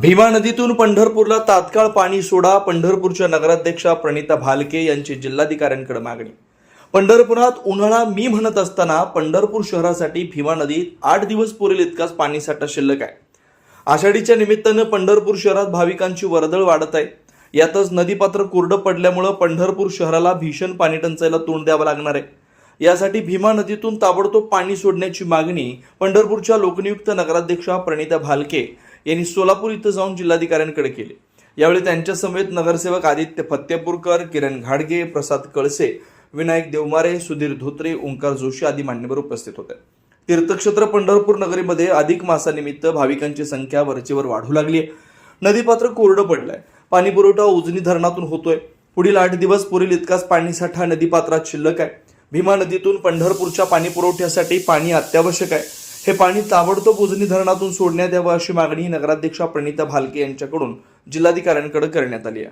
भीमा नदीतून पंढरपूरला तात्काळ पाणी सोडा. पंढरपूरच्या नगराध्यक्षा प्रणिता भालके यांची जिल्हाधिकाऱ्यांकडे मागणी. पंढरपुरात उन्हाळा मी म्हणत असताना पंढरपूर शहरासाठी भीमा नदीत 8 दिवस पुरेल इतकाच पाणीसाठा शिल्लक आहे. आषाढीच्या निमित्तानं पंढरपूर शहरात भाविकांची वर्दळ वाढत आहे. यातच नदीपात्र कोरडं पडल्यामुळे पंढरपूर शहराला भीषण पाणी टंचाईला तोंड द्यावं लागणार आहे. यासाठी भीमा नदीतून ताबडतोब पाणी सोडण्याची मागणी पंढरपूरच्या लोकनियुक्त नगराध्यक्षा प्रणिता भालके यांनी सोलापूर इथं जाऊन जिल्हाधिकाऱ्यांकडे केले. यावेळी त्यांच्या समेत नगरसेवक आदित्य फत्तेपूरकर, किरण घाडगे, प्रसाद कळसे, विनायक देवमारे, सुधीर धोत्रे, ओंकार जोशी आदी मान्यवर उपस्थित होते. तीर्थक्षेत्र पंढरपूर नगरीमध्ये अधिक मासानिमित्त भाविकांची संख्या वरचेवर वाढू लागली आहे. नदीपात्र कोरडं पडलंय. पाणी पुरवठा उजनी धरणातून होतोय. पुढील 8 दिवस पुरेल इतकाच पाणीसाठा नदीपात्रात शिल्लक आहे. भीमा नदीतून पंढरपूरच्या पाणी पुरवठ्यासाठी पाणी अत्यावश्यक आहे. हे पाणी ताबडतोब उजनी धरणातून सोडण्यात यावं अशी मागणी नगराध्यक्षा प्रणिता भालके यांच्याकडून जिल्हाधिकाऱ्यांकडे करण्यात आली आहे.